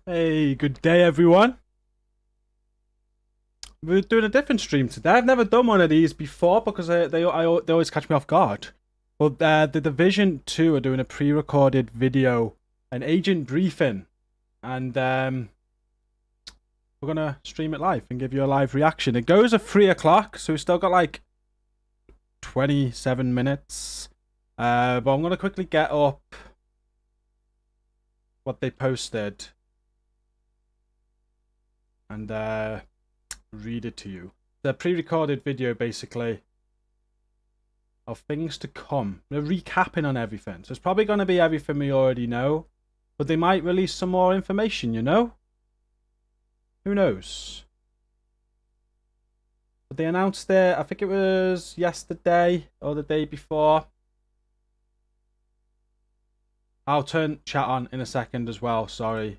Hey, good day, everyone. We're doing a different stream today. I've never done one of these before because they always catch me off guard. Well, the Division 2 are doing a pre-recorded video, an agent briefing, and we're gonna stream it live and give you a live reaction. It goes at 3 o'clock, so we've still got like 27 minutes. But I'm gonna quickly get up what they posted and read it to you. The pre-recorded video, basically, of things to come. They're recapping on everything, so it's probably going to be everything we already know, but they might release some more information, you know? Who knows? But they announced it, I think it was yesterday or the day before. I'll turn chat on in a second as well, sorry.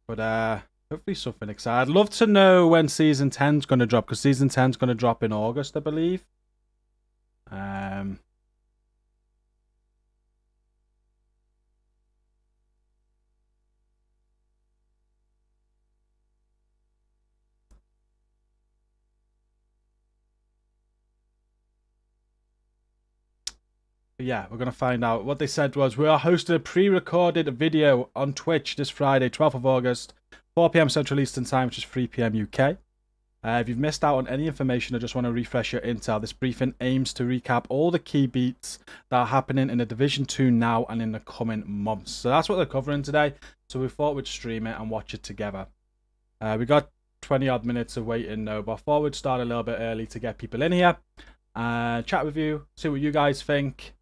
But hopefully something exciting. I'd love to know when Season 10's going to drop, because Season 10's going to drop in August, I believe. But yeah, we're going to find out. What they said was, we are hosting a pre-recorded video on Twitch this Friday, 12th of August, 4 p.m. Central Eastern Time, which is 3 p.m. UK. If you've missed out on any information or just want to refresh your intel, this briefing aims to recap all the key beats that are happening in the Division 2 now and in the coming months. So that's what they're covering today. So we thought we'd stream it and watch it together. We got 20 odd minutes of waiting though, but I thought we'd start a little bit early to get people in here. Chat with you, see what you guys think.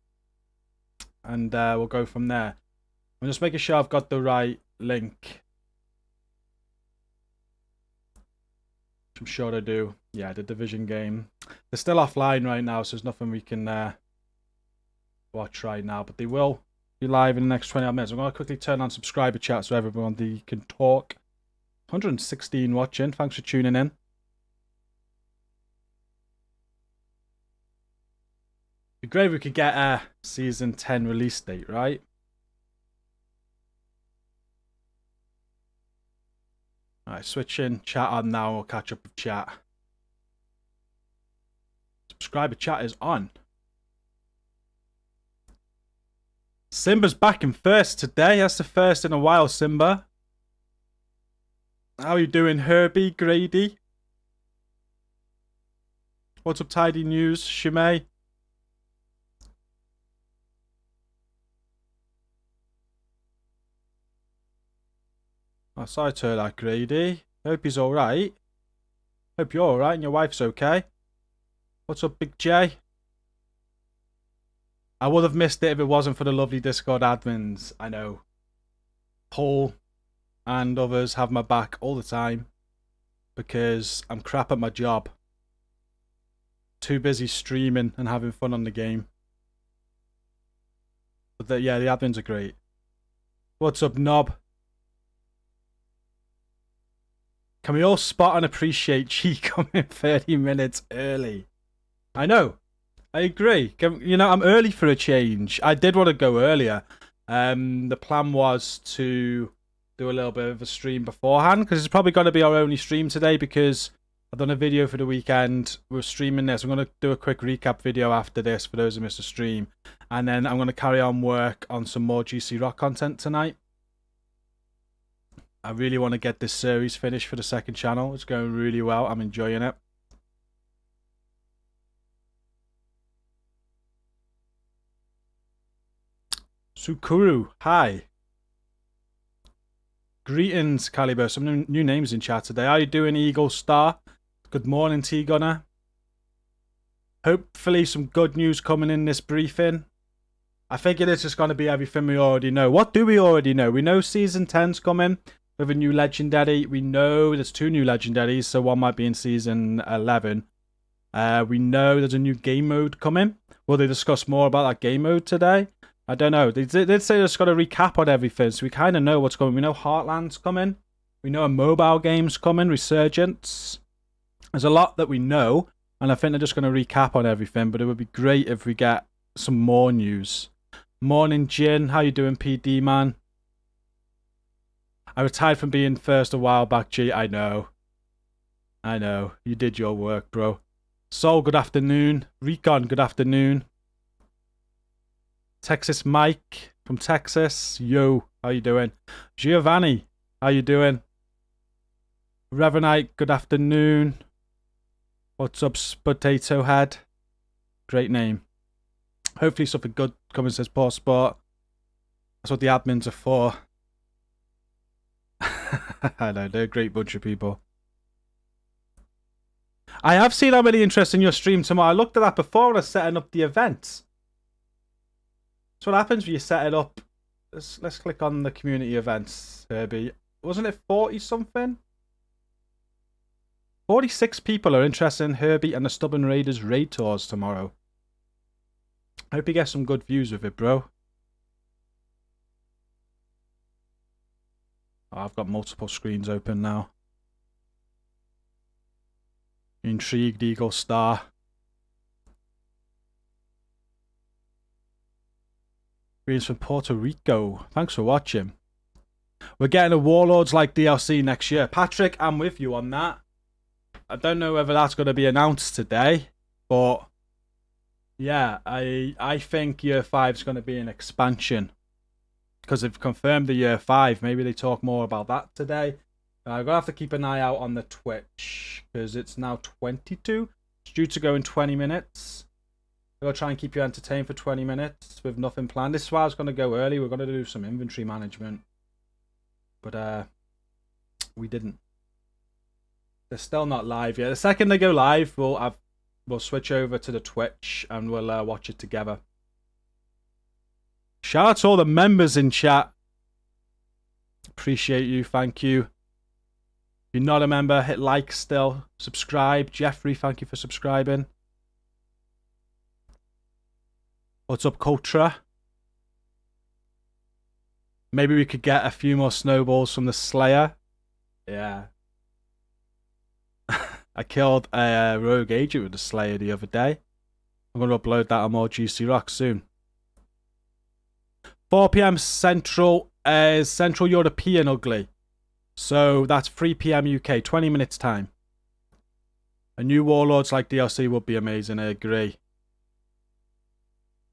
And we'll go from there. I'm just making sure I've got the right link. I'm sure I do. Yeah, the Division game. They're still offline right now, so there's nothing we can watch right now. But they will be live in the next 20 minutes. I'm going to quickly turn on subscriber chat so everyone can talk. 116 watching. Thanks for tuning in. It'd be great if we could get a Season 10 release date, right? Alright, switching chat on now. We'll catch up with chat. Subscriber chat is on. Simba's back in first today. That's the first in a while, Simba. How are you doing, Herbie, Grady? What's up, Tidy News, Shimei? Oh, sorry to hear that, Grady. Hope he's alright. Hope you're alright and your wife's okay. What's up, Big J? I would have missed it if it wasn't for the lovely Discord admins. I know. Paul and others have my back all the time because I'm crap at my job. Too busy streaming and having fun on the game. But yeah, the admins are great. What's up, Knob? Can we all spot and appreciate Chi coming 30 minutes early? I know. I agree. You know, I'm early for a change. I did want to go earlier. The plan was to do a little bit of a stream beforehand because it's probably going to be our only stream today because I've done a video for the weekend. We're streaming this. I'm going to do a quick recap video after this for those who missed the stream. And then I'm going to carry on work on some more GC Rock content tonight. I really want to get this series finished for the second channel. It's going really well. I'm enjoying it. Sukuru, hi. Greetings, Caliber. Some new names in chat today. How are you doing, Eagle Star? Good morning, T-Gunner. Hopefully some good news coming in this briefing. I think it is just going to be everything we already know. What do we already know? We know Season 10's coming with a new Legendary. We know there's 2 new Legendaries, so one might be in Season 11. We know there's a new game mode coming. Will they discuss more about that game mode today? I don't know. They did say they've got a recap on everything, so we kind of know what's coming. We know Heartland's coming. We know a mobile game's coming, Resurgence. There's a lot that we know. And I think they're just going to recap on everything, but it would be great if we get some more news. Morning, Jin. How you doing, PD, man? I retired from being first a while back, G. I know. You did your work, bro. Sol, good afternoon. Recon, good afternoon. Texas Mike from Texas. Yo, how you doing? Giovanni, how you doing? Revenite, good afternoon. What's up, Potato Head? Great name. Hopefully something good comes as Poor Sport. That's what the admins are for. I know, they're a great bunch of people. I have seen how many interest in your stream tomorrow. I looked at that before when I was setting up the events. That's what happens when you set it up. Let's click on the community events, Herbie. Wasn't it 40 something? 46 people are interested in Herbie and the Stubborn Raiders raid tours tomorrow. I hope you get some good views with it, bro. Oh, I've got multiple screens open now. Intrigued, Eagle Star. Greetings from Puerto Rico. Thanks for watching. We're getting a Warlords like DLC next year. Patrick, I'm with you on that. I don't know whether that's going to be announced today, but yeah, I think Year 5 is going to be an expansion because they've confirmed the Year 5. Maybe they talk more about that today. I'm going to have to keep an eye out on the Twitch because it's now 22. It's due to go in 20 minutes. We'll try and keep you entertained for 20 minutes with nothing planned. This is why I was going to go early. We're going to do some inventory management. But we didn't. They're still not live yet. The second they go live, we'll switch over to the Twitch and we'll watch it together. Shout out to all the members in chat. Appreciate you. Thank you. If you're not a member, hit like still. Subscribe. Jeffrey, thank you for subscribing. What's up, Cultra? Maybe we could get a few more snowballs from the Slayer. Yeah. I killed a rogue agent with the Slayer the other day. I'm going to upload that on more GC Rock soon. 4 PM Central is Central European ugly. So that's 3 PM UK, 20 minutes time. A new Warlords like DLC would be amazing, I agree.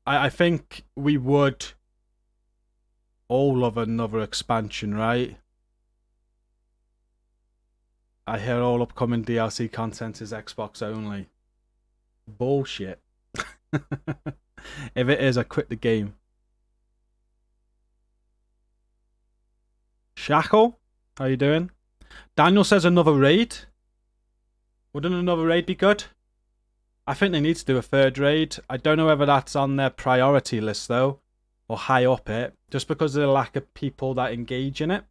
I think we would all love another expansion, right? I hear all upcoming DLC content is Xbox only. Bullshit. If it is, I quit the game. Shackle, how you doing? Daniel says another raid. Wouldn't another raid be good? I think they need to do a third raid. I don't know whether that's on their priority list though, or high up it, just because of the lack of people that engage in it.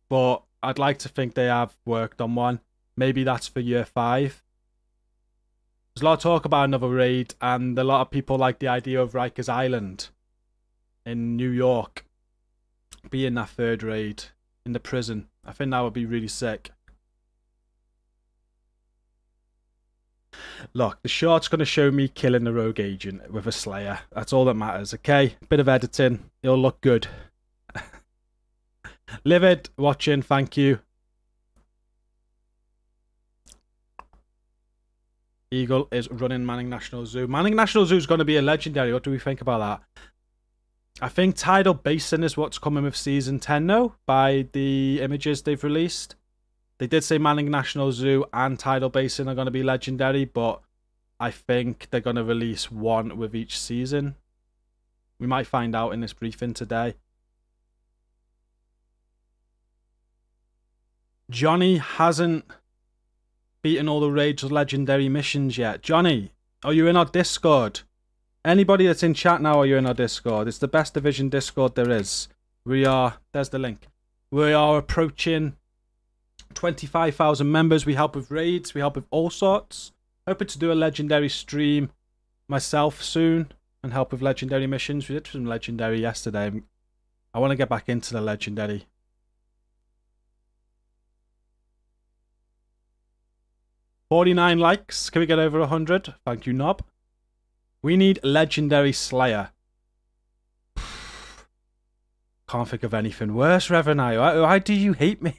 But I'd like to think they have worked on one. Maybe that's for Year 5. There's a lot of talk about another raid, and a lot of people like the idea of Rikers Island in New York being that third raid in the prison. I think that would be really sick. Look, the short's going to show me killing the rogue agent with a Slayer. That's all that matters, okay? Bit of editing. It'll look good. Livid, watching, thank you. Eagle is running Manning National Zoo. Manning National Zoo is going to be a legendary. What do we think about that? I think Tidal Basin is what's coming with Season 10 now, by the images they've released. They did say Manning National Zoo and Tidal Basin are going to be legendary, but I think they're going to release one with each season. We might find out in this briefing today. Johnny hasn't beaten all the Rage Legendary missions yet. Johnny, are you in our Discord? Anybody that's in chat now, are you in our Discord? It's the best Division Discord there is. We are, there's the link. We are approaching 25,000 members. We help with raids. We help with all sorts. Hoping to do a legendary stream myself soon and help with legendary missions. We did some legendary yesterday. I want to get back into the legendary. 49 likes. Can we get over 100? Thank you, Knob. We need Legendary Slayer. Can't think of anything worse, Revenue. Why do you hate me?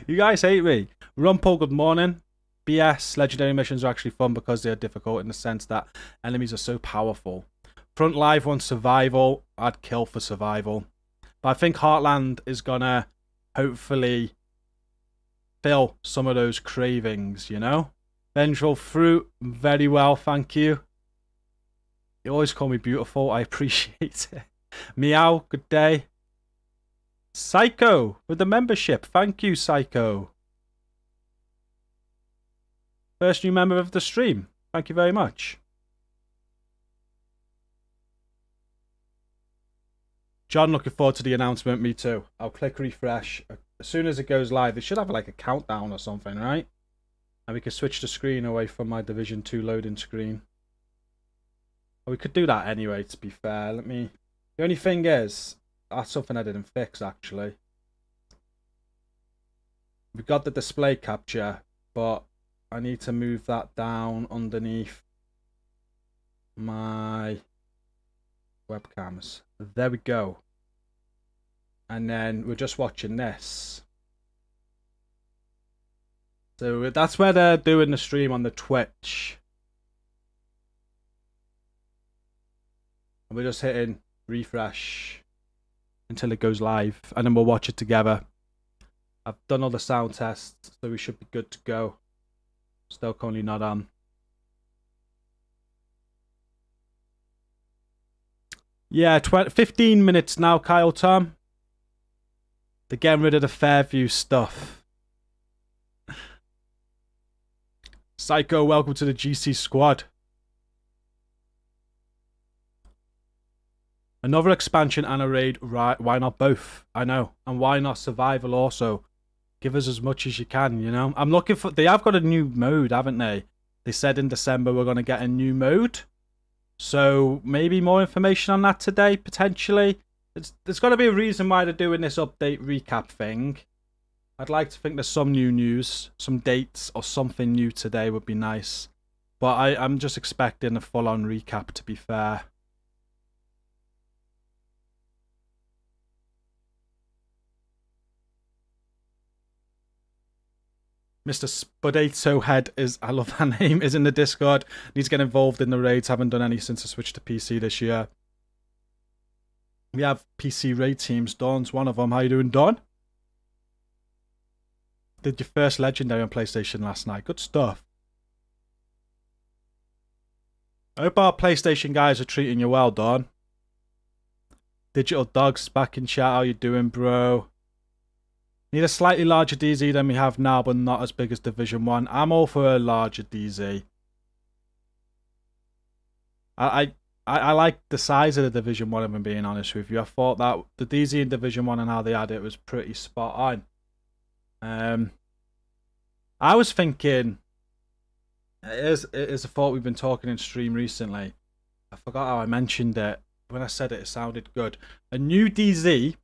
You guys hate me. Rumpel, good morning. BS, legendary missions are actually fun because they are difficult in the sense that enemies are so powerful. Front Live wants survival. I'd kill for survival. But I think Heartland is gonna hopefully fill some of those cravings, you know? Vengeful Fruit, very well, thank you. You always call me beautiful, I appreciate it. Meow, good day. Psycho with the membership. Thank you, Psycho. First new member of the stream. Thank you very much. John, looking forward to the announcement. Me too. I'll click refresh. As soon as it goes live, it should have like a countdown or something, right? And we can switch the screen away from my Division 2 loading screen. Or we could do that anyway, to be fair. The only thing is, that's something I didn't fix, actually. We got the display capture, but I need to move that down underneath my webcams. There we go. And then we're just watching this. So that's where they're doing the stream on the Twitch. And we're just hitting refresh until it goes live, and then we'll watch it together. I've done all the sound tests, so we should be good to go. Still currently not on. Yeah, 15 minutes now, Kyle Tom. They're getting rid of the Fairview stuff. Psycho, welcome to the GC squad. Another expansion and a raid, right? Why not both? I know. And why not survival also? Give us as much as you can, you know? I'm looking for... They have got a new mode, haven't they? They said in December we're going to get a new mode. So maybe more information on that today, potentially. There's got to be a reason why they're doing this update recap thing. I'd like to think there's some new news, some dates or something new today would be nice. But I'm just expecting a full-on recap, to be fair. Mr. Spudato Head is, I love that name, is in the Discord. Needs to get involved in the raids. Haven't done any since I switched to PC this year. We have PC raid teams. Dawn's one of them. How you doing, Dawn? Did your first legendary on PlayStation last night. Good stuff. I hope our PlayStation guys are treating you well, Dawn. Digital Dogs back in chat. How you doing, bro? Need a slightly larger DZ than we have now, but not as big as Division 1. I'm all for a larger DZ. I like the size of the Division 1, if I'm being honest with you. I thought that the DZ in Division 1 and how they had it was pretty spot on. I was thinking, it is a thought we've been talking in stream recently. I forgot how I mentioned it. When I said it, it sounded good. A new DZ...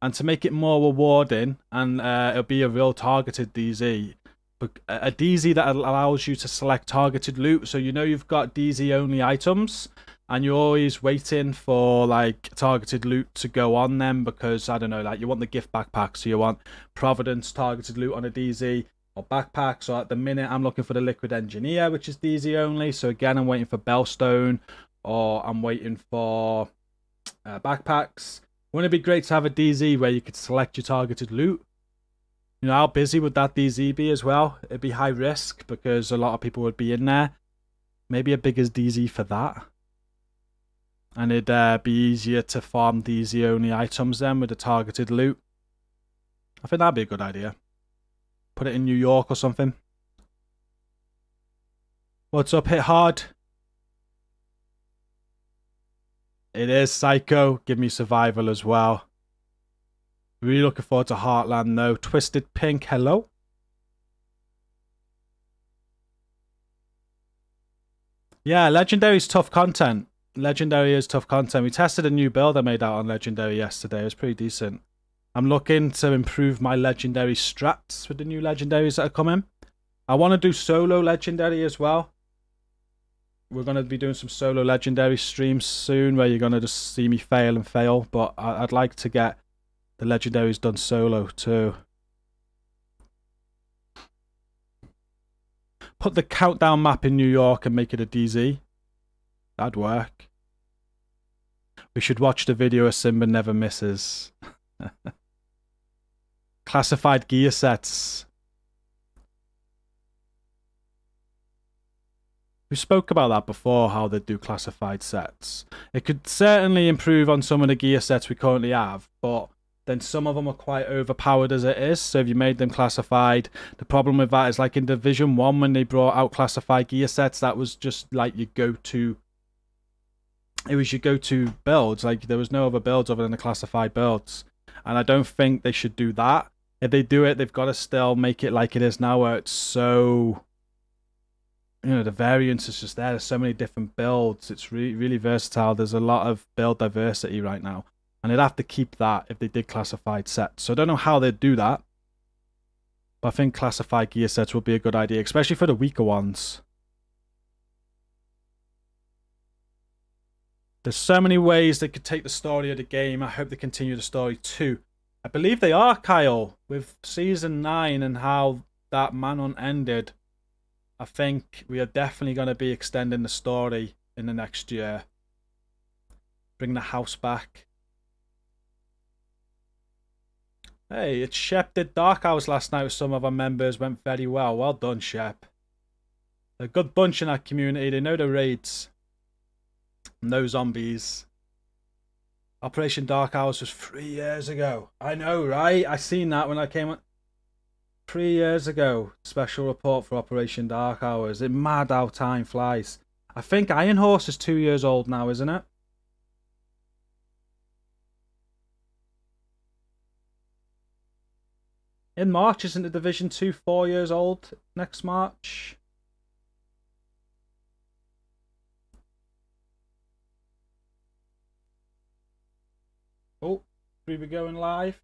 And to make it more rewarding, and it'll be a real targeted DZ, a DZ that allows you to select targeted loot. So you know you've got DZ only items, and you're always waiting for like targeted loot to go on them because I don't know, like you want the gift backpack, so you want Providence targeted loot on a DZ or backpack. So at the minute, I'm looking for the Liquid Engineer, which is DZ only. So again, I'm waiting for Bellstone, or I'm waiting for backpacks. Wouldn't it be great to have a DZ where you could select your targeted loot? You know, how busy would that DZ be as well? It'd be high risk because a lot of people would be in there. Maybe a bigger DZ for that. And it'd be easier to farm DZ only items then with the targeted loot. I think that'd be a good idea. Put it in New York or something. What's up, Hit Hard? It is Psycho. Give me survival as well. Really looking forward to Heartland though. Twisted Pink, hello. Yeah, Legendary is tough content. Legendary is tough content. We tested a new build I made out on Legendary yesterday. It was pretty decent. I'm looking to improve my Legendary strats with the new Legendaries that are coming. I want to do solo legendary as well. We're going to be doing some solo legendary streams soon where you're going to just see me fail and fail. But I'd like to get the legendaries done solo too. Put the countdown map in New York and make it a DZ. That'd work. We should watch the video of Simba Never Misses. Classified gear sets. We spoke about that before, how they do classified sets. It could certainly improve on some of the gear sets we currently have, but then some of them are quite overpowered as it is. So if you made them classified, the problem with that is like in Division 1 when they brought out classified gear sets, that was just like your go-to. It was your go-to builds. Like there was no other builds other than the classified builds. And I don't think they should do that. If they do it, they've got to still make it like it is now where it's so... You know, the variance is just there. There's so many different builds. It's really versatile. There's a lot of build diversity right now. And they'd have to keep that if they did classified sets. So I don't know how they'd do that. But I think classified gear sets would be a good idea, especially for the weaker ones. There's so many ways they could take the story of the game. I hope they continue the story too. I believe they are, Kyle, with Season 9 and how that Manhunt ended. I think we are definitely going to be extending the story in the next year. Bring the house back. Hey, it's Shep did Dark Hours last night with some of our members. Went very well. Well done, Shep. They're a good bunch in our community. They know the raids. No zombies. Operation Dark Hours was 3 years ago. I know, right? I seen that when I came on. 3 years ago. Special report for Operation Dark Hours. It's mad how time flies. I think Iron Horse is 2 years old now, isn't it? In March, isn't the Division 2 4 years old next March? Oh, we be going live.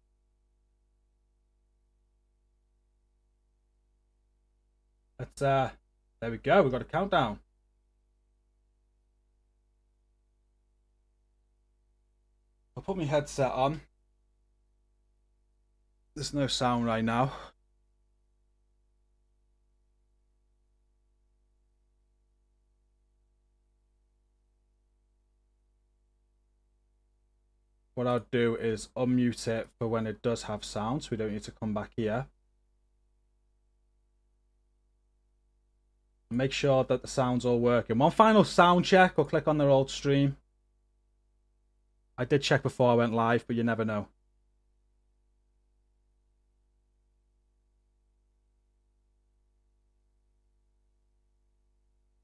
Let's, there we go. We've got a countdown. I'll put my headset on. There's no sound right now. What I'll do is unmute it for when it does have sound, so we don't need to come back here. Make sure that the sound's all working. One final sound check, or click on their old stream. I did check before I went live, but you never know.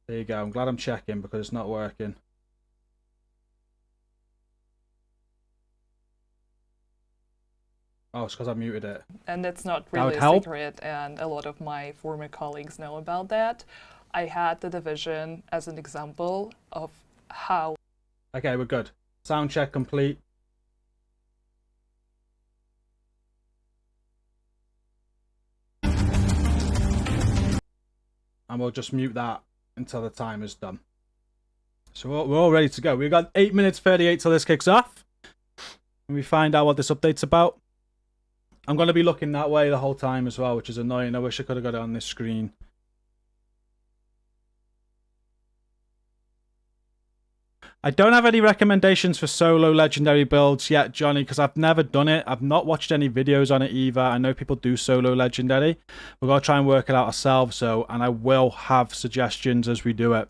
There you go. I'm glad I'm checking because it's not working. Oh, it's because I muted it. And it's not really a secret, and a lot of my former colleagues know about that. I had the Division as an example of how... Okay, we're good. Sound check complete. And we'll just mute that until the time is done. So we're all ready to go. We've got 8 minutes 38 till this kicks off. And we find out what this update's about. I'm going to be looking that way the whole time as well, which is annoying. I wish I could have got it on this screen. I don't have any recommendations for solo legendary builds yet, Johnny, because I've never done it. I've not watched any videos on it either. I know people do solo legendary. We're going to try and work it out ourselves, and I will have suggestions as we do it.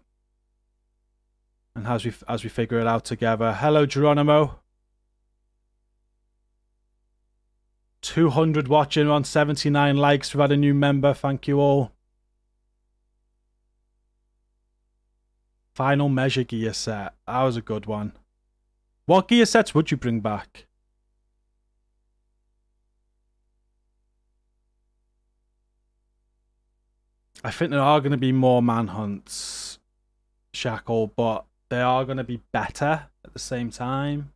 And as we figure it out together. Hello, Geronimo. 200 watching, on 79 likes. We've had a new member. Thank you all. Final measure gear set. That was a good one. What gear sets would you bring back? I think there are going to be more manhunts, Shackle, but they are going to be better at the same time.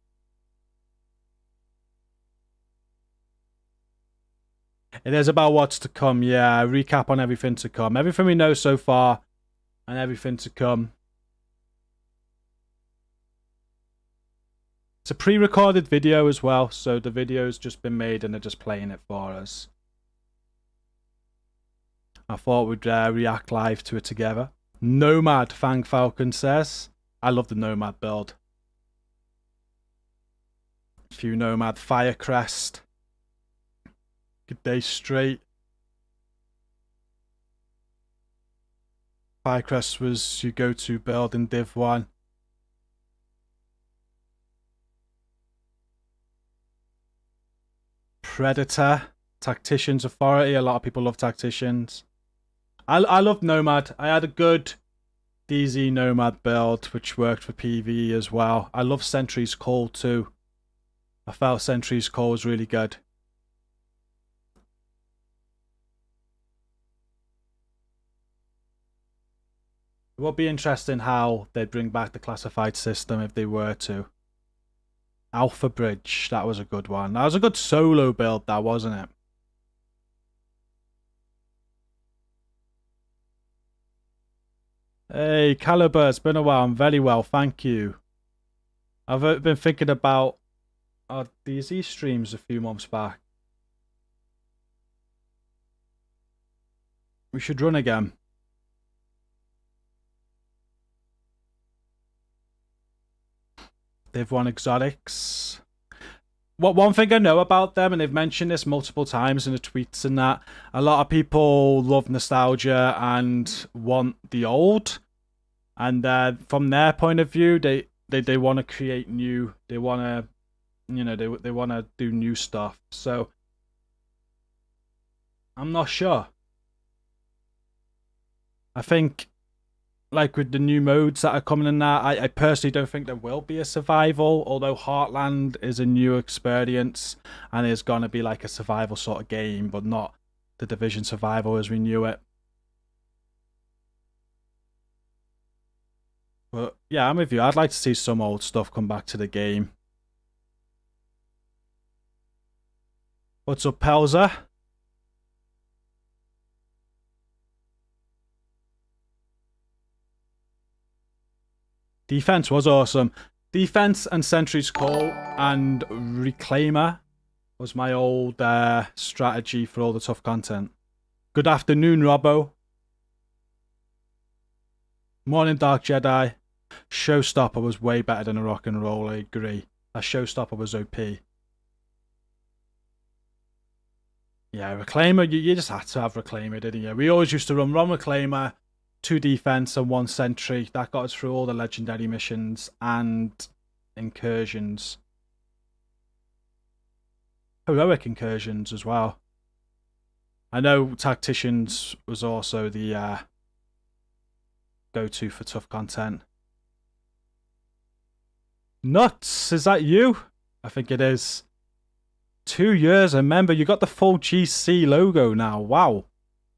It is about what's to come, yeah. Recap on everything to come. Everything we know so far and everything to come. It's a pre-recorded video as well, so the video's just been made and they're just playing it for us. I thought we'd react live to it together. Nomad, Fang Falcon says. I love the Nomad build. A few Nomad, Firecrest. Good day straight. Firecrest was your go-to build in Div 1. Predator, Tactician's Authority. A lot of people love Tacticians. I love Nomad. I had a good DZ Nomad build, which worked for PvE as well. I love Sentry's Call too. I felt Sentry's Call was really good. It would be interesting how they'd bring back the classified system if they were to. Alpha Bridge, that was a good one. That was a good solo build, that wasn't it? Hey, Caliber, it's been a while. I'm very well, thank you. I've been thinking about our DZ streams a few months back. We should run again. They've won exotics. One thing I know about them, and they've mentioned this multiple times in the tweets and that, a lot of people love nostalgia and want the old. And from their point of view, they want to create new. They want to, you know, they want to do new stuff. So I'm not sure. I think, like with the new modes that are coming in there, I personally don't think there will be a survival, although Heartland is a new experience and is going to be like a survival sort of game, but not the Division survival as we knew it. But yeah, I'm with you. I'd like to see some old stuff come back to the game. What's up, Pelzer? Defense was awesome. Defense and Sentry's Call and Reclaimer was my old strategy for all the tough content. Good afternoon, Robbo. Morning, Dark Jedi. Showstopper was way better than a rock and roll, I agree. That Showstopper was OP. Yeah, Reclaimer, you just had to have Reclaimer, didn't you? We always used to run Reclaimer, 2 defense and 1 sentry. That got us through all the legendary missions and incursions. Heroic incursions as well. I know Tacticians was also the go-to for tough content. Nuts, is that you? I think it is. 2 years, remember, you got the full GC logo now. Wow.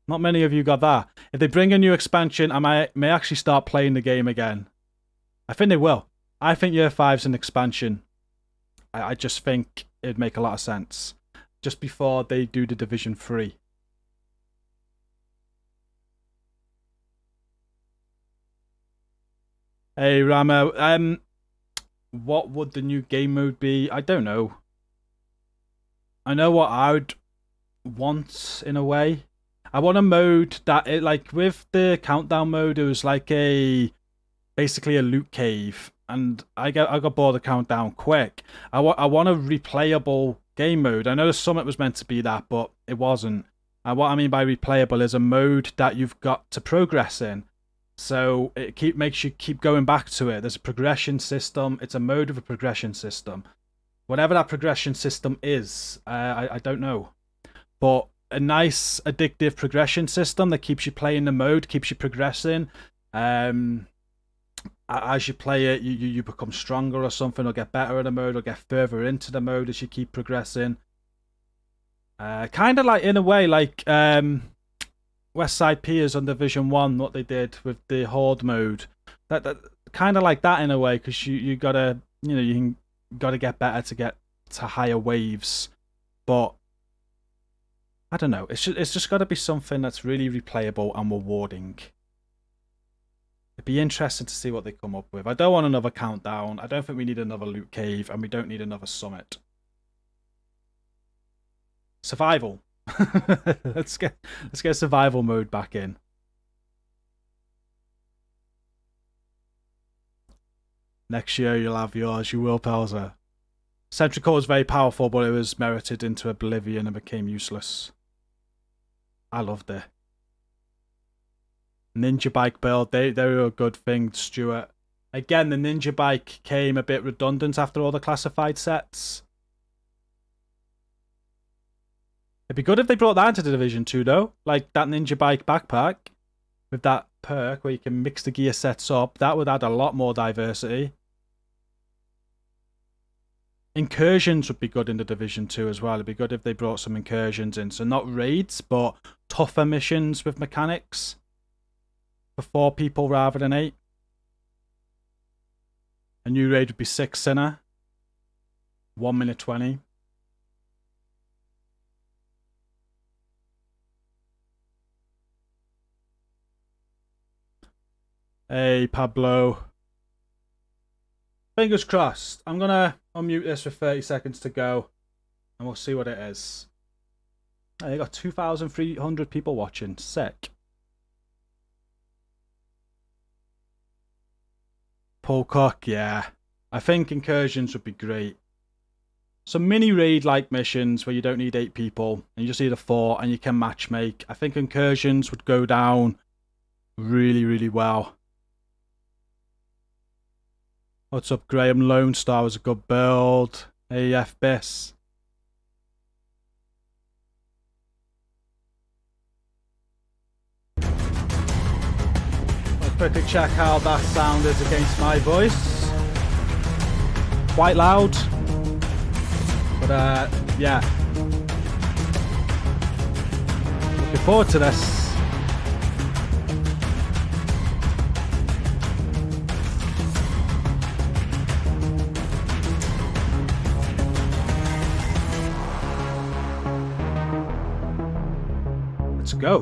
Not many of you got that. If they bring a new expansion, I may actually start playing the game again. I think they will. I think Year 5's an expansion. I just think it'd make a lot of sense. Just before they do the Division 3. Hey, Ramo. What would the new game mode be? I don't know. I know what I would want in a way. I want a mode that, like with the countdown mode, it was like basically a loot cave, and I got bored of countdown quick. I want a replayable game mode. I know the Summit was meant to be that, but it wasn't. And what I mean by replayable is a mode that you've got to progress in, so it makes you keep going back to it. There's a progression system. It's a mode of a progression system. Whatever that progression system is, I don't know, but a nice addictive progression system that keeps you playing the mode, keeps you progressing. As you play it, you become stronger or something, or get better at the mode, or get further into the mode as you keep progressing. Kind of like, in a way, like West Side Piers on Division 1, what they did with the Horde mode. That kind of like that in a way, because you gotta, gotta get better to get to higher waves. But I don't know. It's just got to be something that's really replayable and rewarding. It'd be interesting to see what they come up with. I don't want another countdown. I don't think we need another loot cave, and we don't need another summit. Survival. let's get survival mode back in. Next year you'll have yours. You will, Pelzer. Sentry Core was very powerful, but it was merited into oblivion and became useless. I loved it. Ninja bike build, they were a good thing, Stuart. Again, the ninja bike came a bit redundant after all the classified sets. It'd be good if they brought that into the Division 2 though. Like that ninja bike backpack with that perk where you can mix the gear sets up. That would add a lot more diversity. Incursions would be good in the Division 2 as well. It'd be good if they brought some incursions in. So not raids, but tougher missions with mechanics. For 4 people rather than 8. A new raid would be 6 Sinner. 1 minute 20. Hey, Pablo. Fingers crossed. I'm going to unmute this for 30 seconds to go. And we'll see what it is. Oh, you got 2,300 people watching. Sick. Polcock, yeah. I think incursions would be great. Some mini raid-like missions where you don't need 8 people. And you just need a 4 and you can matchmake. I think incursions would go down really, really well. What's up, Graham? Lone Star was a good build. AF Biss. Let's quickly check how that sound is against my voice. Quite loud. But yeah. Looking forward to this. Let's go.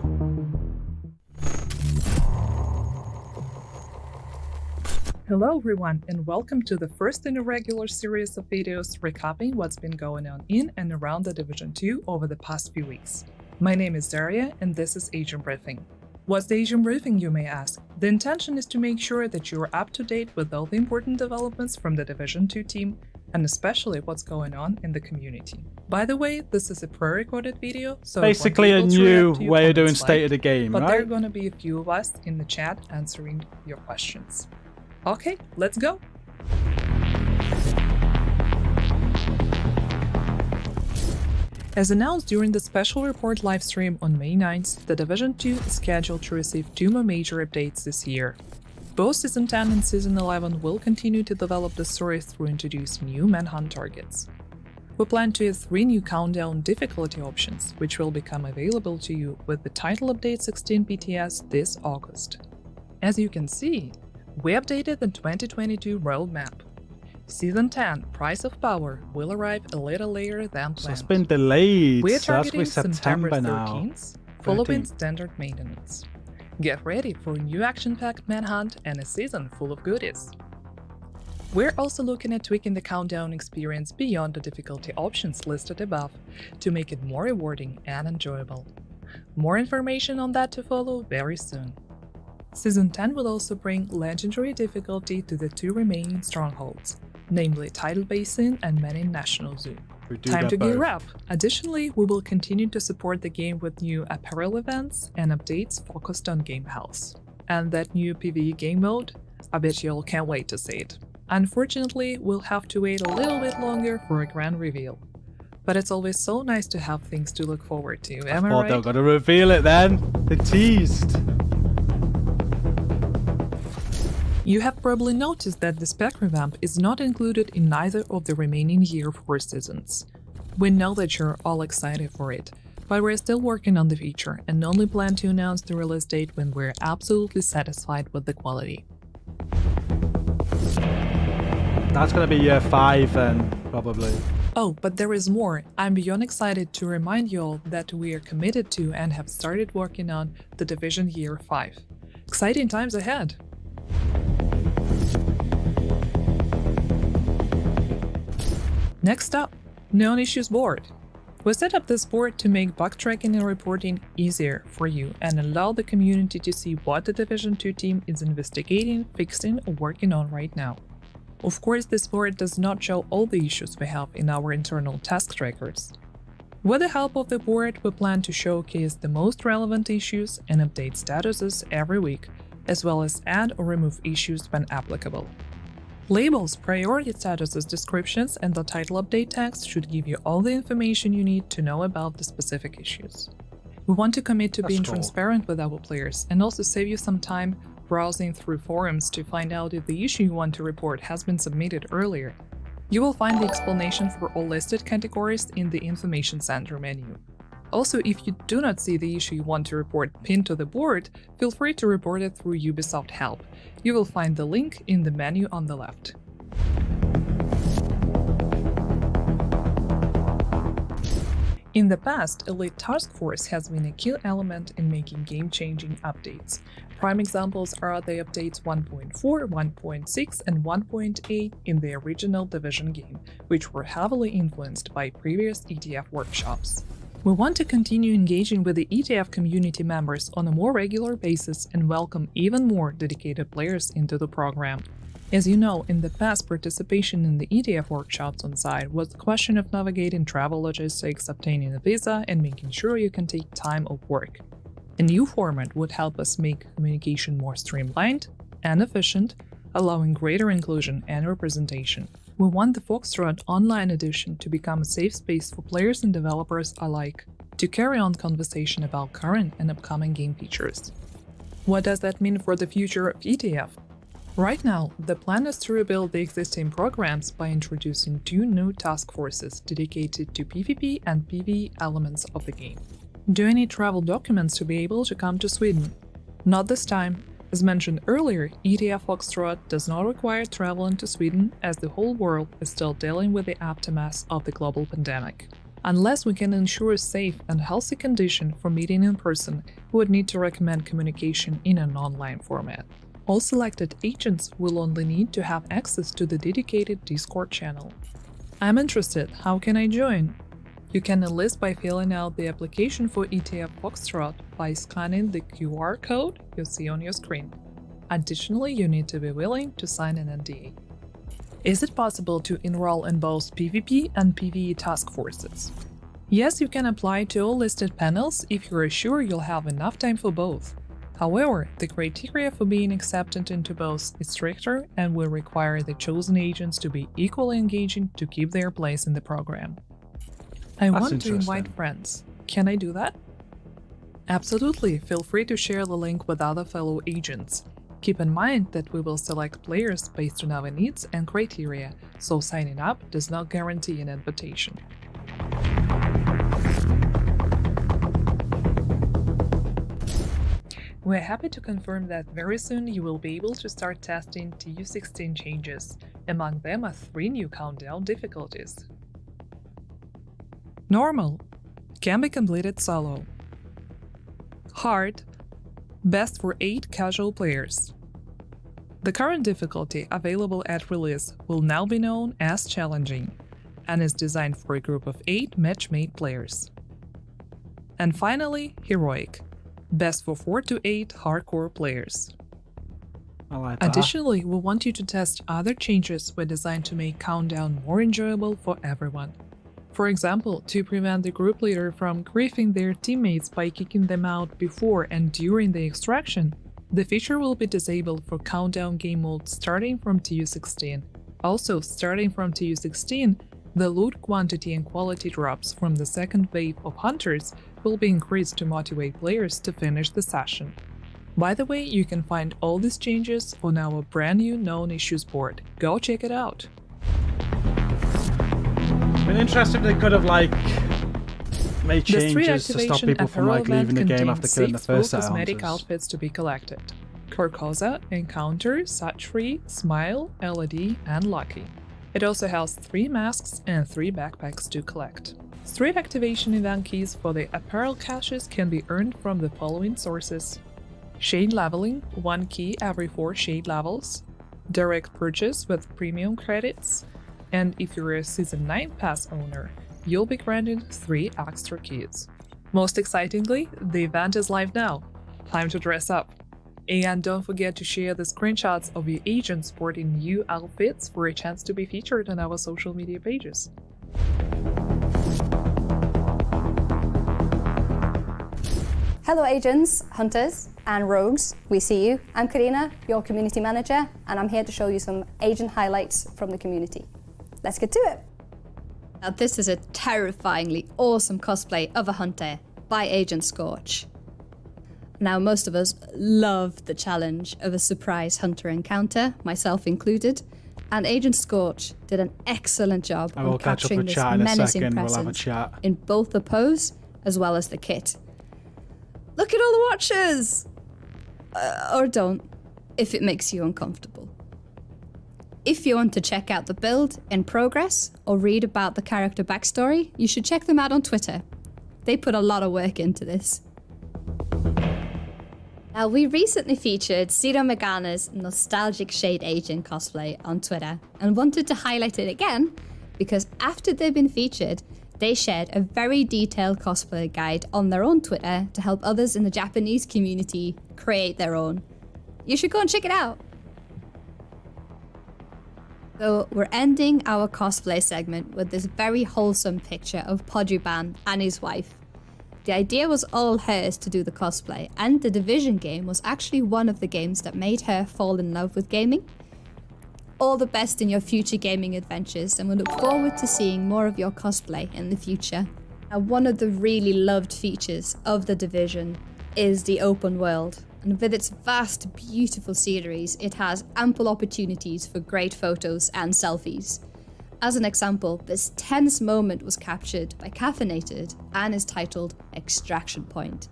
Hello everyone, and welcome to the first in a regular series of videos recapping what's been going on in and around the Division 2 over the past few weeks. My name is Daria, and this is Agent Briefing. What's the Agent Briefing, you may ask? The intention is to make sure that you are up to date with all the important developments from the Division 2 team, and especially what's going on in the community. By the way, this is a pre-recorded video, so basically a new way of doing state of the game, but right? there are gonna be a few of us in the chat answering your questions. Okay, let's go! As announced during the special report livestream on May 9th, the Division 2 is scheduled to receive 2 more major updates this year. Both Season 10 and Season 11 will continue to develop the story through introducing new manhunt targets. We plan to add 3 new countdown difficulty options, which will become available to you with the title update 16 BTS this August. As you can see, we updated the 2022 roadmap. Season 10, Price of Power, will arrive a little later than planned. So it's been delayed. We're So that's targeting September 13th, following standard maintenance. Get ready for a new action-packed manhunt and a season full of goodies. We're also looking at tweaking the countdown experience beyond the difficulty options listed above to make it more rewarding and enjoyable. More information on that to follow very soon. Season 10 will also bring legendary difficulty to the 2 remaining strongholds, namely Tidal Basin and Menin National Zoo. Time to gear up! Additionally, we will continue to support the game with new apparel events and updates focused on game health. And that new PvE game mode? I bet you all can't wait to see it. Unfortunately, we'll have to wait a little bit longer for a grand reveal. But it's always so nice to have things to look forward to, am I right? They're gonna reveal it then. They teased. You have probably noticed that the spec revamp is not included in neither of the remaining Year 4 seasons. We know that you're all excited for it, but we're still working on the feature and only plan to announce the release date when we're absolutely satisfied with the quality. That's gonna be Year 5 then, probably. Oh, but there is more. I'm beyond excited to remind you all that we are committed to and have started working on The Division Year 5. Exciting times ahead! Next up, Known Issues Board. We set up this board to make bug tracking and reporting easier for you and allow the community to see what the Division 2 team is investigating, fixing, or working on right now. Of course, this board does not show all the issues we have in our internal task trackers. With the help of the board, we plan to showcase the most relevant issues and update statuses every week, as well as add or remove issues when applicable. Labels, priority statuses, descriptions, and the title update text should give you all the information you need to know about the specific issues. We want to commit to being transparent with our players and also save you some time browsing through forums to find out if the issue you want to report has been submitted earlier. You will find the explanation for all listed categories in the Information Center menu. Also, if you do not see the issue you want to report pinned to the board, feel free to report it through Ubisoft Help. You will find the link in the menu on the left. In the past, Elite Task Force has been a key element in making game-changing updates. Prime examples are the updates 1.4, 1.6, and 1.8 in the original Division game, which were heavily influenced by previous ETF workshops. We want to continue engaging with the ETF community members on a more regular basis and welcome even more dedicated players into the program. As you know, in the past, participation in the ETF workshops on site was a question of navigating travel logistics, obtaining a visa, and making sure you can take time off work. A new format would help us make communication more streamlined and efficient, allowing greater inclusion and representation. We want the Foxtrot Online Edition to become a safe space for players and developers alike, to carry on conversation about current and upcoming game features. What does that mean for the future of ETF? Right now, the plan is to rebuild the existing programs by introducing 2 new task forces dedicated to PvP and PvE elements of the game. Do you need travel documents to be able to come to Sweden? Not this time. As mentioned earlier, ETF Foxtrot does not require traveling to Sweden, as the whole world is still dealing with the aftermath of the global pandemic. Unless we can ensure a safe and healthy condition for meeting in person, we would need to recommend communication in an online format. All selected agents will only need to have access to the dedicated Discord channel. I'm interested, how can I join? You can enlist by filling out the application for ETF Foxtrot by scanning the QR code you see on your screen. Additionally, you need to be willing to sign an NDA. Is it possible to enroll in both PvP and PvE task forces? Yes, you can apply to all listed panels if you are sure you'll have enough time for both. However, the criteria for being accepted into both is stricter and will require the chosen agents to be equally engaging to keep their place in the program. I want to invite friends. Can I do that? Absolutely, feel free to share the link with other fellow agents. Keep in mind that we will select players based on our needs and criteria, so signing up does not guarantee an invitation. We're happy to confirm that very soon you will be able to start testing TU16 changes. Among them are 3 new countdown difficulties. Normal can be completed solo. Hard, best for 8 casual players. The current difficulty available at release will now be known as challenging and is designed for a group of 8 match-made players. And finally, heroic, best for 4 to 8 hardcore players. I like that. Additionally, we want you to test other changes we're designed to make countdown more enjoyable for everyone. For example, to prevent the group leader from griefing their teammates by kicking them out before and during the extraction, the feature will be disabled for countdown game mode starting from TU16. Also, starting from TU16, the loot quantity and quality drops from the second wave of hunters will be increased to motivate players to finish the session. By the way, you can find all these changes on our brand new Known Issues board. Go check it out! Been interesting if they could have made changes to stop people from leaving the game after killing the first set of cosmetic outfits to be collected: Carcosa, Encounter, Satchfree, Smile, LED, and Lucky. It also has 3 masks and 3 backpacks to collect. Stream activation event keys for the apparel caches can be earned from the following sources: shade leveling, 1 key every 4 shade levels, direct purchase with premium credits, and if you're a Season 9 pass owner, you'll be granted 3 extra keys. Most excitingly, the event is live now. Time to dress up. And don't forget to share the screenshots of your agents sporting new outfits for a chance to be featured on our social media pages. Hello agents, hunters and rogues, we see you. I'm Karina, your community manager, and I'm here to show you some agent highlights from the community. Let's get to it. Now this is a terrifyingly awesome cosplay of a hunter by Agent Scorch. Now most of us love the challenge of a surprise hunter encounter, myself included, and Agent Scorch did an excellent job on capturing this menacing presence in both the pose as well as the kit. Look at all the watchers! Or don't, if it makes you uncomfortable. If you want to check out the build in progress or read about the character backstory, you should check them out on Twitter. They put a lot of work into this. Now, we recently featured Zero Megana's nostalgic Shade Agent cosplay on Twitter and wanted to highlight it again because after they've been featured, they shared a very detailed cosplay guide on their own Twitter to help others in the Japanese community create their own. You should go and check it out. So we're ending our cosplay segment with this very wholesome picture of Podjuban and his wife. The idea was all hers to do the cosplay, and the Division game was actually one of the games that made her fall in love with gaming. All the best in your future gaming adventures, and we look forward to seeing more of your cosplay in the future. Now, one of the really loved features of The Division is the open world, and with its vast, beautiful sceneries, it has ample opportunities for great photos and selfies. As an example, this tense moment was captured by Caffeinated and is titled Extraction Point.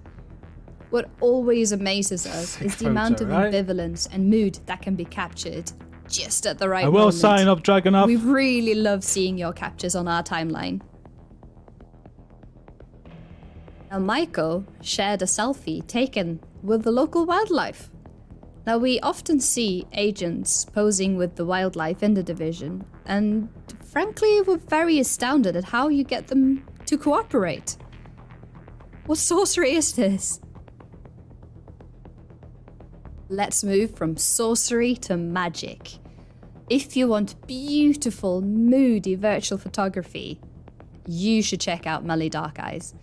What always amazes us is the amount of ambivalence and mood that can be captured just at the right moment. I will sign up, Dragonov. We really love seeing your captures on our timeline. Now, Maiko shared a selfie taken with the local wildlife. Now, we often see agents posing with the wildlife in The Division, and frankly, we're very astounded at how you get them to cooperate. What sorcery is this? Let's move from sorcery to magic. If you want beautiful, moody virtual photography, you should check out Melly Dark Eyes.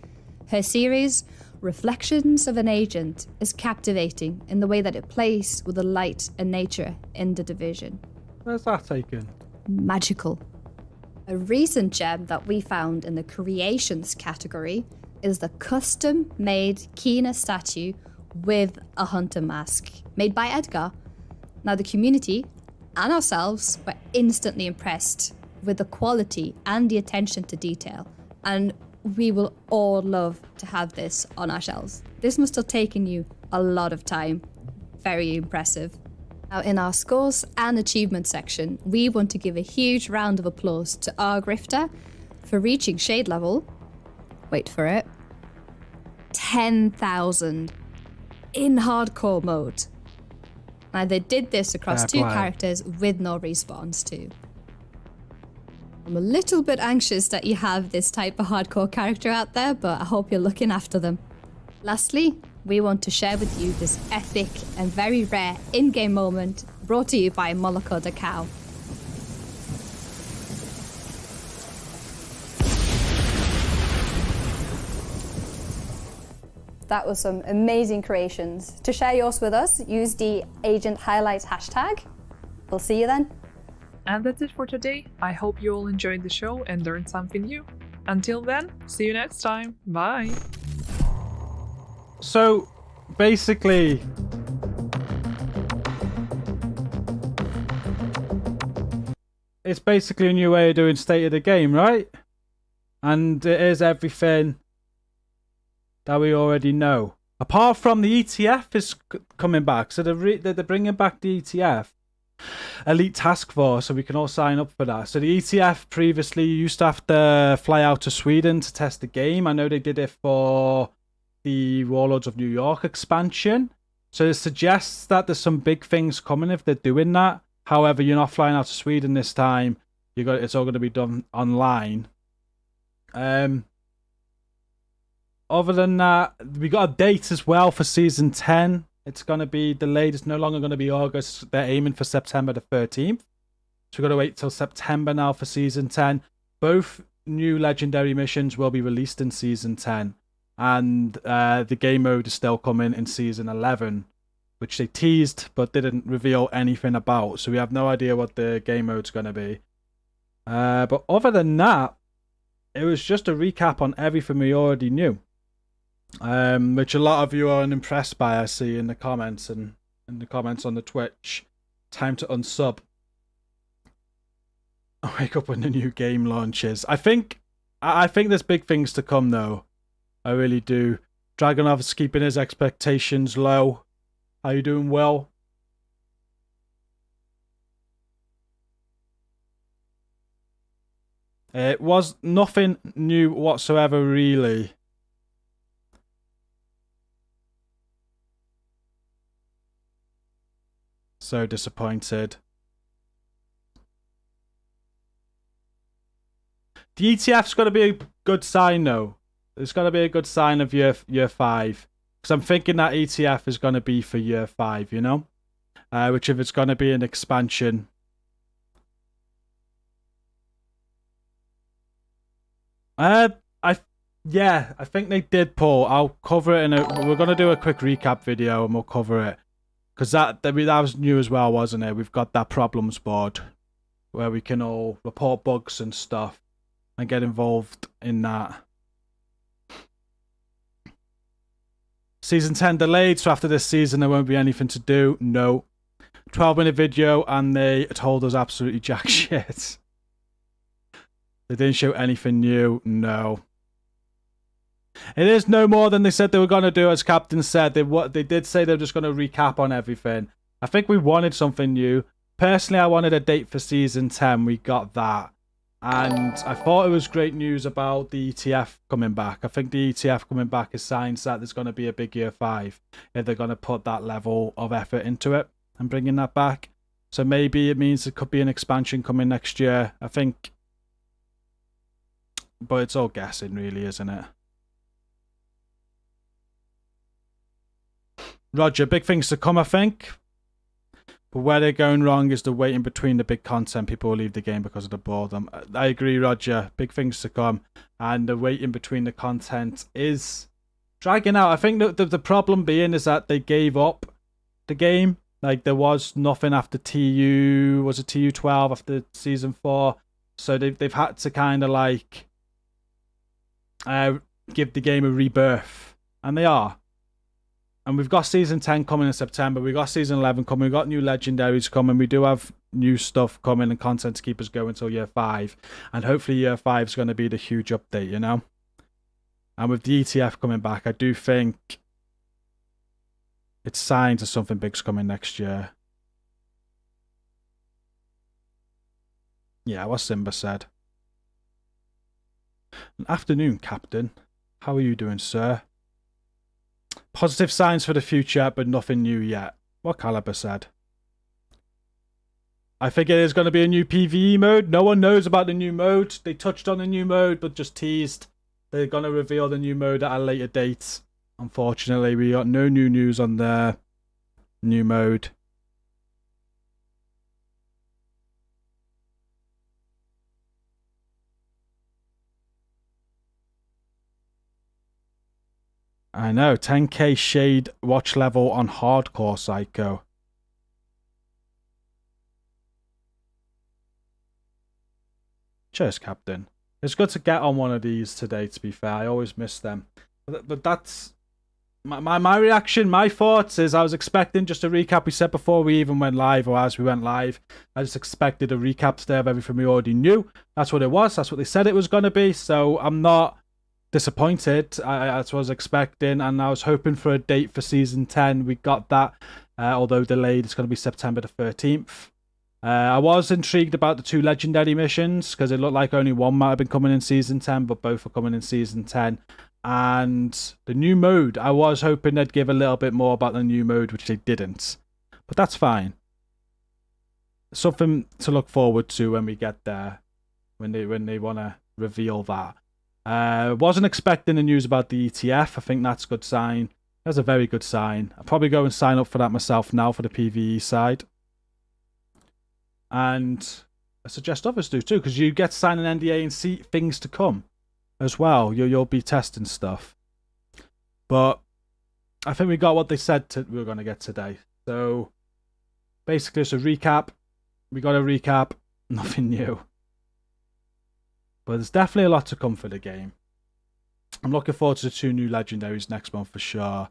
Her series, Reflections of an Agent, is captivating in the way that it plays with the light and nature in The Division. Where's that taken? Magical. A recent gem that we found in the creations category is the custom-made Kina statue with a hunter mask, made by Edgar. Now, the community and ourselves were instantly impressed with the quality and the attention to detail, and we will all love to have this on our shelves. This must have taken you a lot of time. Very impressive. Now, in our scores and achievements section, we want to give a huge round of applause to our grifter for reaching shade level, wait for it, 10,000 in hardcore mode. Now, they did this across 2 characters with no respawns too. I'm a little bit anxious that you have this type of hardcore character out there, but I hope you're looking after them. Lastly, we want to share with you this epic and very rare in-game moment brought to you by Moloko the Cow. That was some amazing creations. To share yours with us, use the Agent Highlights hashtag. We'll see you then. And that's it for today. I hope you all enjoyed the show and learned something new. Until then, see you next time. Bye. So, basically, it's basically a new way of doing state of the game, right? And it is everything that we already know. Apart from the ETF is coming back. So they're bringing back the ETF. Elite Task Force, so we can all sign up for that. So the ETF previously used to have to fly out to Sweden to test the game. I know they did it for the Warlords of New York expansion. So it suggests that there's some big things coming if they're doing that. However, you're not flying out to Sweden this time. It's all going to be done online. Other than that, we got a date as well for season 10. It's going to be delayed. It's no longer going to be August. They're aiming for September the 13th. So we've got to wait till September now for season 10. Both new legendary missions will be released in season 10. And the game mode is still coming in season 11, which they teased but didn't reveal anything about. So we have no idea what the game mode's going to be. But other than that, it was just a recap on everything we already knew. Which a lot of you are unimpressed by, I see in the comments and in the comments on the Twitch. Time to unsub. Wake up when the new game launches. I think there's big things to come though. I really do. Dragonov's keeping his expectations low. How you doing, Will? It was nothing new whatsoever, really. So disappointed. The ETF's got to be a good sign, though. It's got to be a good sign of year 5. Because I'm thinking that ETF is going to be for year 5, you know? Which if it's going to be an expansion... I think they did, Paul. I'll cover it we're going to do a quick recap video and we'll cover it. Because that was new as well, wasn't it? We've got that problems board where we can all report bugs and stuff and get involved in that. Season 10 delayed, so after this season there won't be anything to do. No. 12-minute video and they told us absolutely jack shit. They didn't show anything new. No. It is no more than they said they were going to do, as Captain said. They did say they're just going to recap on everything. I think we wanted something new. Personally, I wanted a date for Season 10. We got that. And I thought it was great news about the ETF coming back. I think the ETF coming back is signs that there's going to be a big year 5 if they're going to put that level of effort into it and bringing that back. So maybe it means there could be an expansion coming next year, I think. But it's all guessing, really, isn't it? Roger, big things to come, I think. But where they're going wrong is the waiting between the big content. People will leave the game because of the boredom. I agree, Roger. Big things to come. And the waiting between the content is dragging out. I think the problem being is that they gave up the game. Like, there was nothing after TU... Was it TU 12 after Season 4? So they've had to kind of, like... give the game a rebirth. And they are. And we've got Season 10 coming in September. We've got Season 11 coming. We've got new legendaries coming. We do have new stuff coming and content to keep us going until year 5. And hopefully year 5 is going to be the huge update, you know? And with the ETF coming back, I do think it's signs of something big's coming next year. Yeah, what Simba said. Afternoon, Captain. How are you doing, sir? Positive signs for the future, but nothing new yet. What Caliber said. I think it is going to be a new PvE mode. No one knows about the new mode. They touched on the new mode, but just teased. They're going to reveal the new mode at a later date. Unfortunately, we got no new news on the new mode. I know, 10k shade watch level on hardcore Psycho. Cheers, Captain. It's good to get on one of these today, to be fair. I always miss them. But that's... My reaction, my thoughts is I was expecting just a recap we said before we even went live, or as we went live. I just expected a recap today of everything we already knew. That's what it was. That's what they said it was going to be. So I'm not... disappointed. That's what I was expecting, and I was hoping for a date for Season 10. We got that, although delayed. It's going to be September the 13th. I was intrigued about the 2 legendary missions because it looked like only one might have been coming in Season 10, but both are coming in Season 10. And the new mode, I was hoping they'd give a little bit more about the new mode, which they didn't. But that's fine. Something to look forward to when we get there, when they want to reveal that. Wasn't expecting the news about the ETF. I think that's a good sign. That's a very good sign. I'll probably go and sign up for that myself now for the PvE side. And I suggest others do too, because you get to sign an NDA and see things to come as well. You'll be testing stuff. But I think we got what they said we were going to get today. So basically it's a recap. We got a recap. Nothing new. But there's definitely a lot to come for the game. I'm looking forward to the 2 new legendaries next month for sure.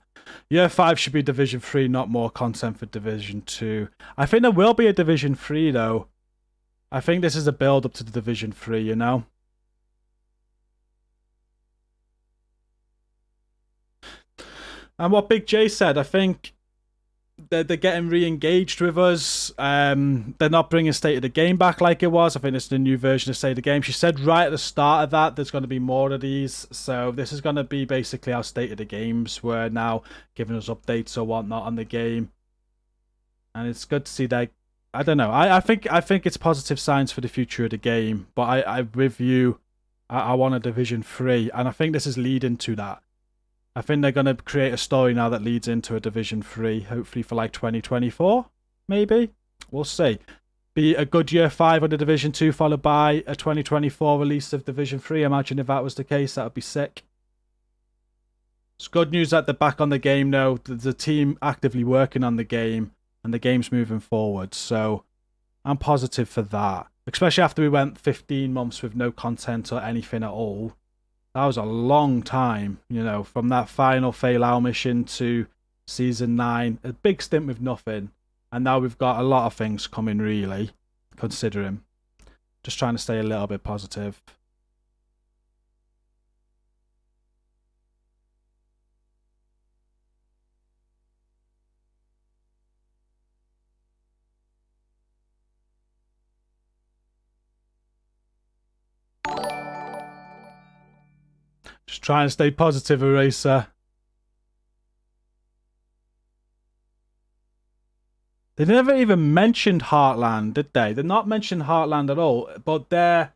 Year 5 should be Division 3, not more content for Division 2. I think there will be a Division 3 though. I think this is a build up to the Division 3, you know? And what Big J said, I think they're getting re-engaged with us. They're not bringing State of the Game back like it was. I think it's the new version of State of the Game. She said right at the start of that there's going to be more of these. So this is going to be basically our State of the Games. We're now giving us updates or whatnot on the game. And it's good to see that. I don't know. I think it's positive signs for the future of the game. But I with you, I want a Division 3. And I think this is leading to that. I think they're going to create a story now that leads into a Division 3, hopefully for like 2024, maybe? We'll see. Be a good year 5 on the Division 2, followed by a 2024 release of Division 3. Imagine if that was the case, that would be sick. It's good news that they're back on the game now. There's a team actively working on the game, and the game's moving forward. So I'm positive for that. Especially after we went 15 months with no content or anything at all. That was a long time, you know, from that final Fail Out mission to Season 9. A big stint with nothing. And now we've got a lot of things coming, really, considering. Just trying to stay a little bit positive. Just trying to stay positive, Eraser. They never even mentioned Heartland, did they? They're not mentioned Heartland at all. But there's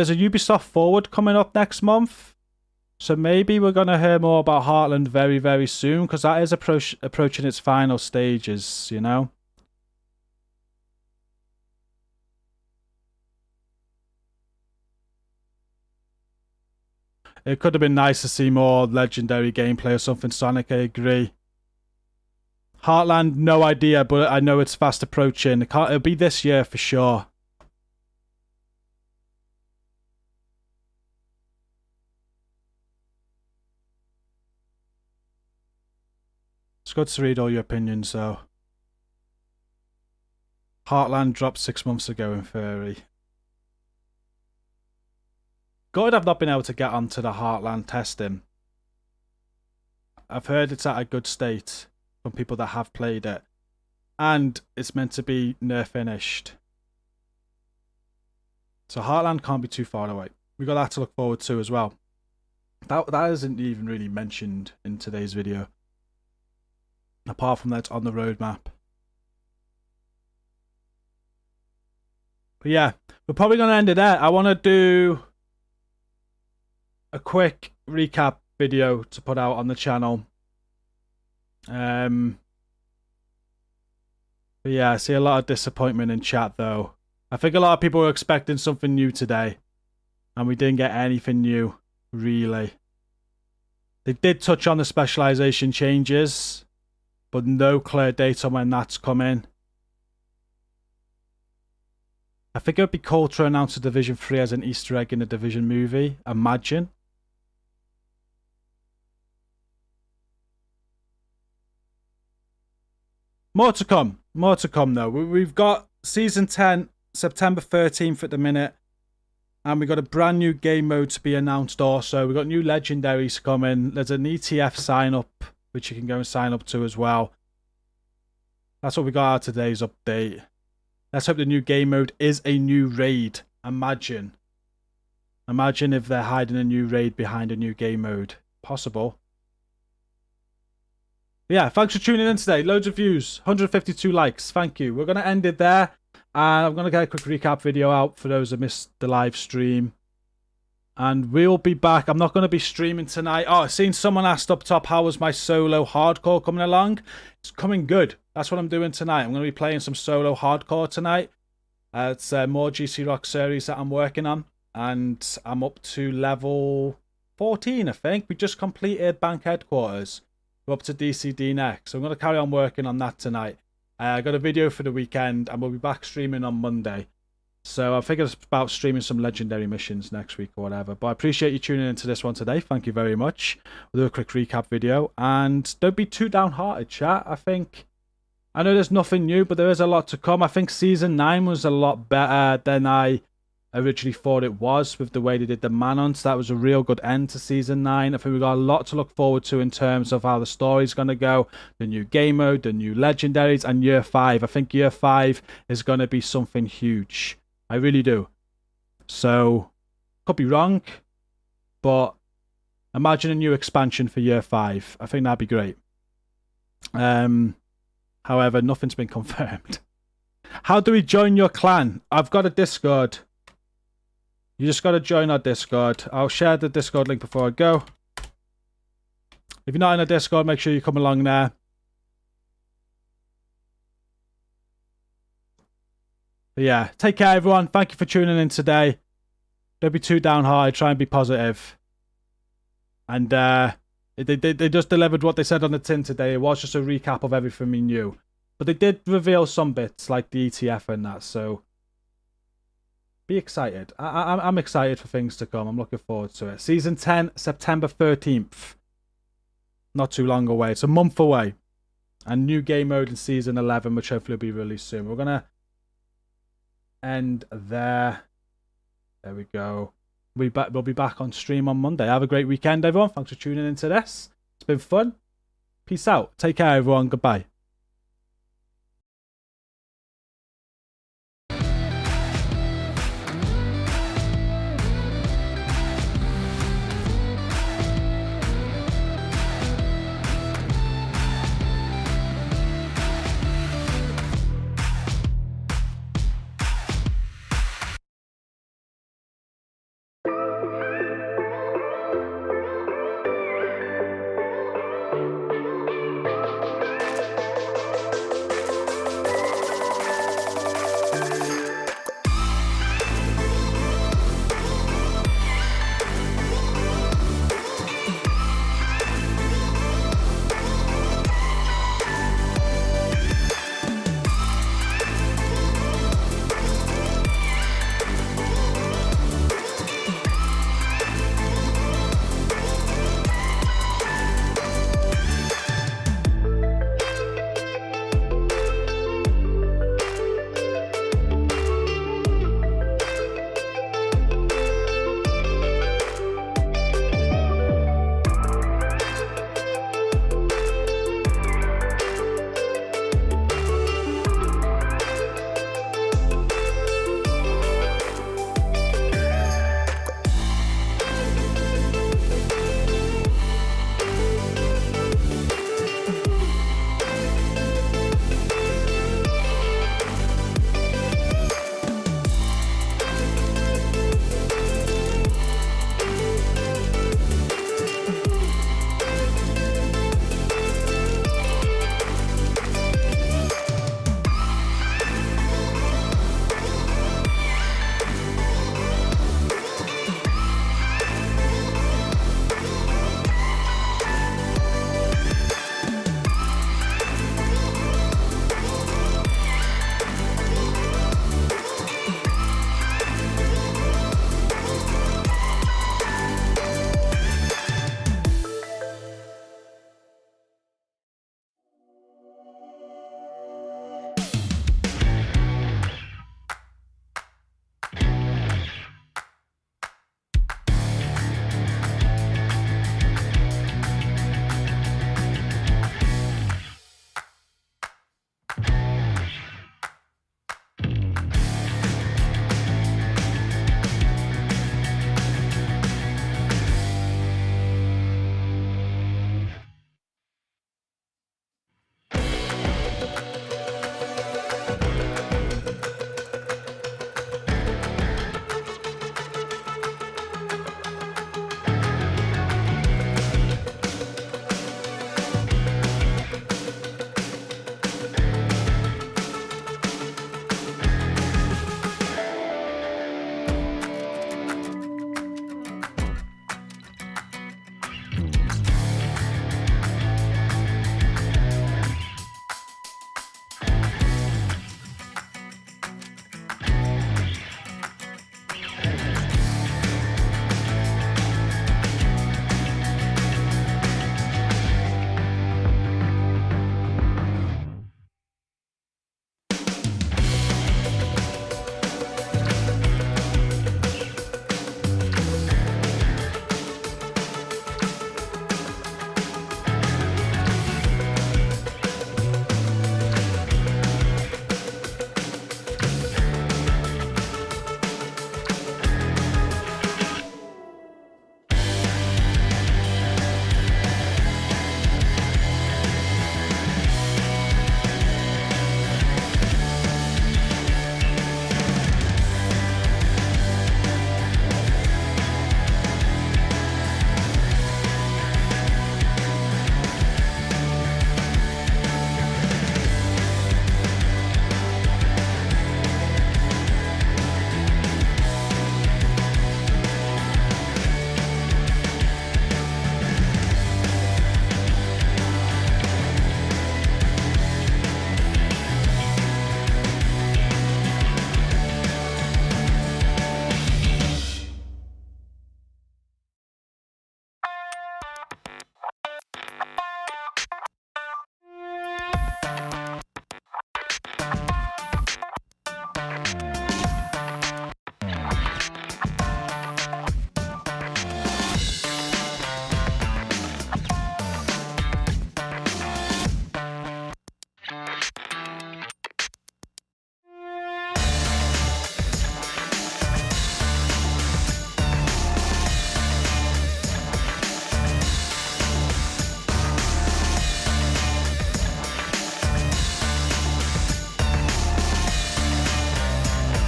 a Ubisoft Forward coming up next month. So maybe we're going to hear more about Heartland very, very soon. Because that is approaching its final stages, you know? It could have been nice to see more legendary gameplay or something, Sonic, I agree. Heartland, no idea, but I know it's fast approaching. It'll be this year for sure. It's good to read all your opinions, though. Heartland dropped 6 months ago in theory. Good I've not been able to get onto the Heartland testing. I've heard it's at a good state from people that have played it. And it's meant to be near finished. So Heartland can't be too far away. We got that to look forward to as well. That isn't even really mentioned in today's video. Apart from that, it's on the roadmap. But yeah, we're probably going to end it there. I want to do a quick recap video to put out on the channel. But yeah, I see a lot of disappointment in chat though. I think a lot of people were expecting something new today, and we didn't get anything new, really. They did touch on the specialization changes, but no clear date on when that's coming. I think it would be cool to announce a Division 3 as an Easter egg in the Division movie. Imagine. More to come. More to come, though. We've got Season 10, September 13th at the minute. And we've got a brand new game mode to be announced also. We've got new legendaries coming. There's an ETF sign-up, which you can go and sign up to as well. That's what we got out of today's update. Let's hope the new game mode is a new raid. Imagine if they're hiding a new raid behind a new game mode. Possible. Yeah, thanks for tuning in today. Loads of views, 152 likes. Thank you. We're going to end it there. I'm going to get a quick recap video out for those that missed the live stream. And we'll be back. I'm not going to be streaming tonight. Oh, I've seen someone asked up top, how was my solo hardcore coming along? It's coming good. That's what I'm doing tonight. I'm going to be playing some solo hardcore tonight. It's more GC Rock series that I'm working on. And I'm up to level 14, I think. We just completed Bank Headquarters. We're up to DCD next. So I'm going to carry on working on that tonight. I got a video for the weekend, and we'll be back streaming on Monday. So I figured about streaming some legendary missions next week or whatever. But I appreciate you tuning into this one today. Thank you very much. We'll do a quick recap video. And don't be too downhearted, chat. I know there's nothing new, but there is a lot to come. I think Season 9 was a lot better than I originally thought it was with the way they did the Manhunt. That was a real good end to Season 9. I think we've got a lot to look forward to in terms of how the story's going to go, the new game mode, the new legendaries, and Year 5. I think Year 5 is going to be something huge. I really do. So, could be wrong, but imagine a new expansion for Year 5. I think that'd be great. However, nothing's been confirmed. How do we join your clan? I've got a Discord. You just got to join our Discord. I'll share the Discord link before I go. If you're not in a Discord, make sure you come along there. But yeah, take care, everyone. Thank you for tuning in today. Don't be too downhearted. Try and be positive. And they just delivered what they said on the tin today. It was just a recap of everything we knew. But they did reveal some bits, like the ETF and that, so be excited. I'm excited for things to come. I'm looking forward to it. Season 10, September 13th. Not too long away. It's a month away. And new game mode in Season 11, which hopefully will be released soon. We're going to end there. There we go. We'll be back on stream on Monday. Have a great weekend, everyone. Thanks for tuning into this. It's been fun. Peace out. Take care, everyone. Goodbye.